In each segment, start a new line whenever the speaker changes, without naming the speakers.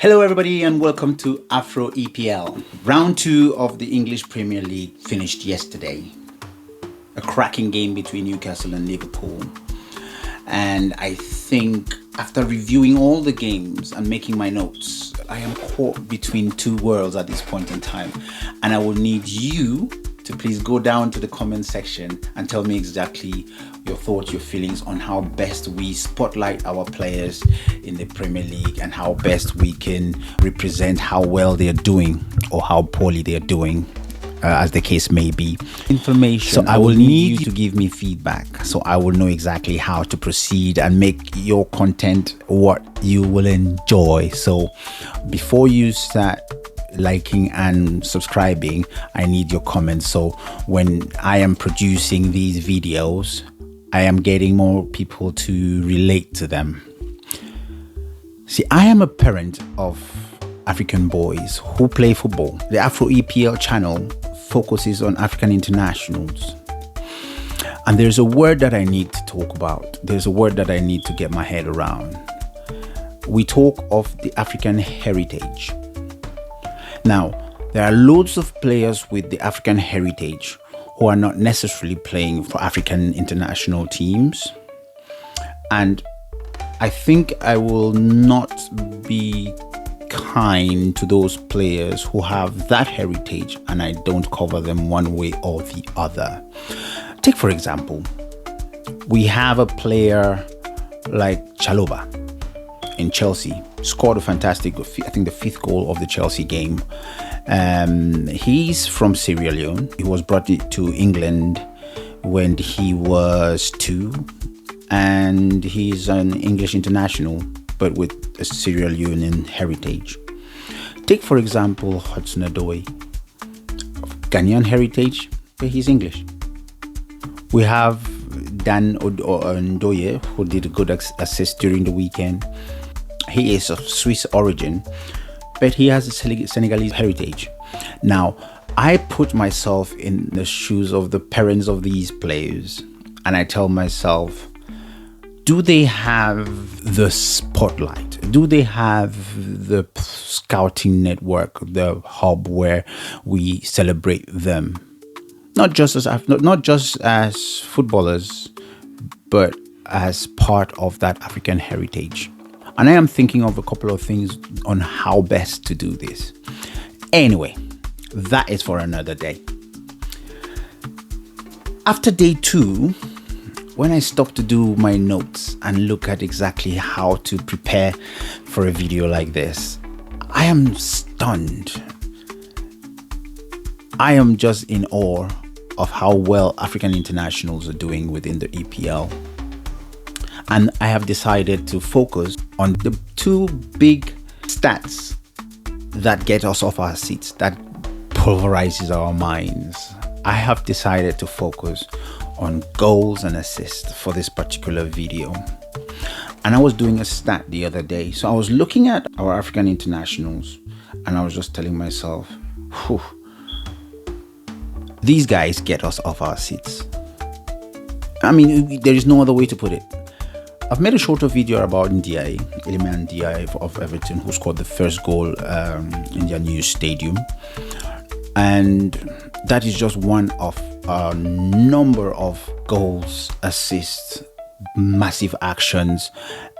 Hello everybody and welcome to Afro EPL. Round 2 of the English Premier League finished yesterday. A cracking game between Newcastle and Liverpool. And I think after reviewing all the games and making my notes, I am caught between two worlds at this point in time. And I will need you to please go down to the comment section and tell me exactly your thoughts, your feelings on how best we spotlight our players in the Premier League and how best we can represent how well they're doing or how poorly they're doing, as the case may be. Information. So I will need you to give me feedback so I will know exactly how to proceed and make your content what you will enjoy. So before you start liking and subscribing, I need your comments. So when I am producing these videos, I am getting more people to relate to them. See, I am a parent of African boys who play football. The Afro EPL channel focuses on African internationals. And there's a word that I need to talk about. There's a word that I need to get my head around. We talk of the African heritage. Now, there are loads of players with the African heritage who are not necessarily playing for African international teams. And I think I will not be kind to those players who have that heritage and I don't cover them one way or the other. Take, for example, we have a player like Chalobah in Chelsea, scored a fantastic, I think the 5th goal of the Chelsea game. He's from Sierra Leone. He was brought to England when he was 2, and he's an English international, but with a Sierra Leonean heritage. Take, for example, Hudson-Odoi, Ghanaian heritage, but he's English. We have Dan Ndoye, who did a good assist during the weekend. He is of Swiss origin, but he has a Senegalese heritage. Now, I put myself in the shoes of the parents of these players, and I tell myself, do they have the spotlight? Do they have the scouting network, the hub where we celebrate them? Not just as footballers, but as part of that African heritage. And I am thinking of a couple of things on how best to do this. Anyway, that is for another day. After day 2, when I stopped to do my notes and look at exactly how to prepare for a video like this, I am stunned. I am just in awe of how well African internationals are doing within the EPL. And I have decided to focus on the 2 big stats that get us off our seats, that pulverizes our minds. I have decided to focus on goals and assists for this particular video. And I was doing a stat the other day. So I was looking at our African internationals and I was just telling myself, whew, these guys get us off our seats. I mean, there is no other way to put it. I've made a shorter video about Ndiaye, Iliman Ndiaye of Everton, who scored the first goal in their new stadium. And that is just one of a number of goals, assists, massive actions.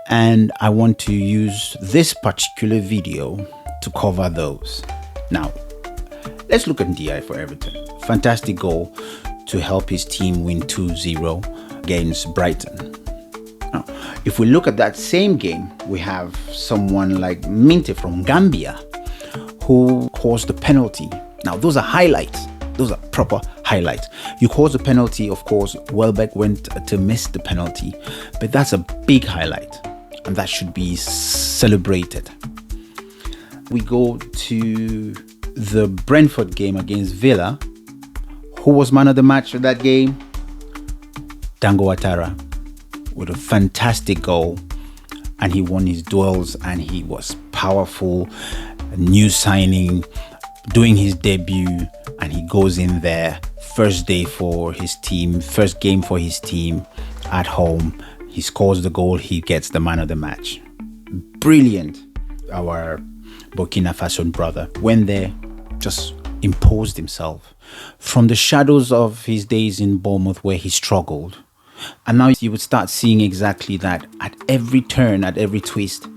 And I want to use this particular video to cover those. Now, let's look at Ndiaye for Everton. Fantastic goal to help his team win 2-0 against Brighton. Now, if we look at that same game, we have someone like Minte from Gambia who caused the penalty. Now, those are highlights. Those are proper highlights. You cause a penalty, of course, Welbeck went to miss the penalty, but that's a big highlight and that should be celebrated. We go to the Brentford game against Villa. Who was man of the match for that game? Dango Ouattara, with a fantastic goal, and he won his duels and he was powerful, a new signing, doing his debut, and he goes in there, first day for his team, first game for his team at home. He scores the goal, he gets the man of the match. Brilliant. Our Burkina Faso brother. Went there, just imposed himself from the shadows of his days in Bournemouth where he struggled. And now you would start seeing exactly that at every turn, at every twist.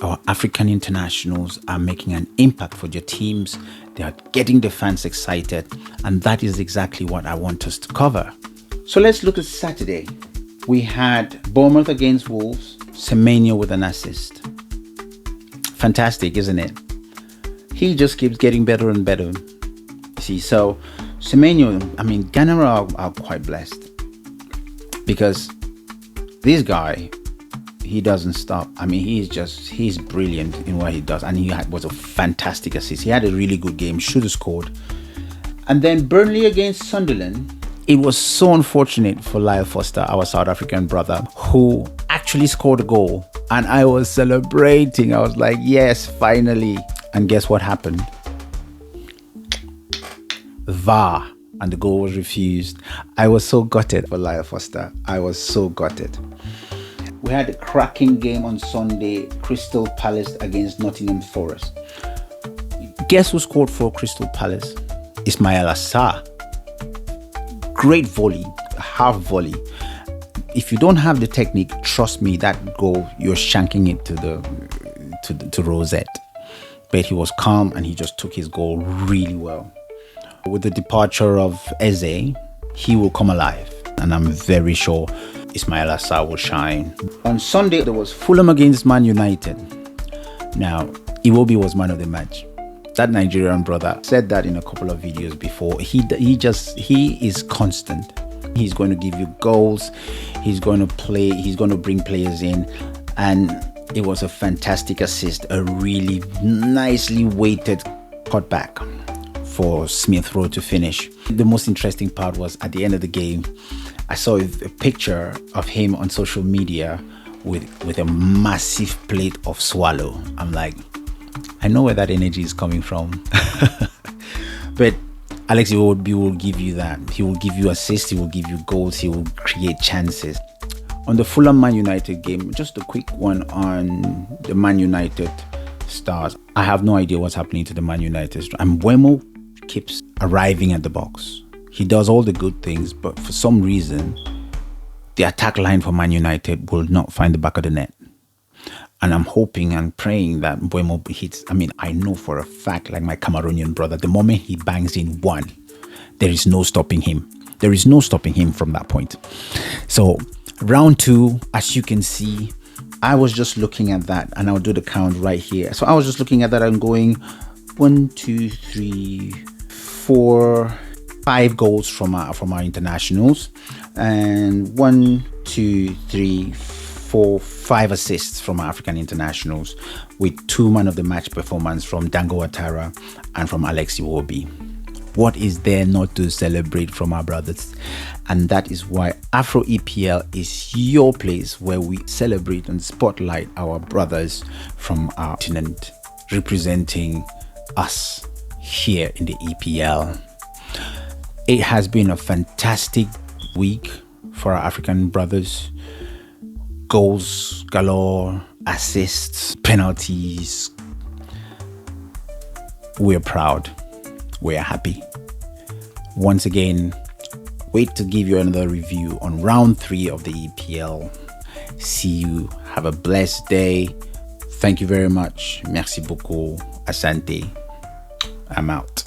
Our African internationals are making an impact for their teams. They are getting the fans excited. And that is exactly what I want us to cover. So let's look at Saturday. We had Bournemouth against Wolves. Semenyo with an assist. Fantastic, isn't it? He just keeps getting better and better. See, so Semenyo, Ghana are quite blessed. Because this guy, he doesn't stop. He's brilliant in what he does. And was a fantastic assist. He had a really good game, should have scored. And then Burnley against Sunderland. It was so unfortunate for Lyle Foster, our South African brother, who actually scored a goal. And I was celebrating. I was like, yes, finally. And guess what happened? VAR. And the goal was refused. I was so gutted for Lyle Foster. I was so gutted. We had a cracking game on Sunday. Crystal Palace against Nottingham Forest. Guess who scored for Crystal Palace? Ismail Assar. Great volley, half volley. If you don't have the technique, trust me, that goal, you're shanking it to Rosette. But he was calm and he just took his goal really well. With the departure of Eze, he will come alive. And I'm very sure Ismail Assar will shine. On Sunday, there was Fulham against Man United. Now, Iwobi was man of the match. That Nigerian brother said that in a couple of videos before. He is constant. He's going to give you goals. He's going to bring players in. And it was a fantastic assist, a really nicely weighted cutback for Smith Rowe to finish. The most interesting part was at the end of the game, I saw a picture of him on social media with a massive plate of swallow. I'm like, I know where that energy is coming from. But Alex Iwobi will give you that. He will give you assists, he will give you goals, he will create chances. On the Fulham Man United game, just a quick one on the Man United stars. I have no idea what's happening to the Man United. And Mbeumo keeps arriving at the box. He does all the good things, but for some reason, the attack line for Man United will not find the back of the net. And I'm hoping and praying that Mbeumo hits. I know for a fact, like my Cameroonian brother, the moment he bangs in one, there is no stopping him. There is no stopping him from that point. So round 2, as you can see, I was just looking at that, and I'll do the count right here. So I was just looking at that and going 1, 2, 3, 4, 5 goals from our internationals, and 1, 2, 3, 4, 5 assists from our African internationals, with 2 man of the match performance from Dango Ouattara and from Alex Iwobi. What is there not to celebrate from our brothers? And that is why Afro EPL is your place where we celebrate and spotlight our brothers from our continent, representing us here in the EPL. It has been a fantastic week for our African brothers. Goals galore, assists, penalties. We're proud. We're happy. Once again, wait to give you another review on round 3 of the EPL. See you. Have a blessed day. Thank you very much. Merci beaucoup. Asante. I'm out.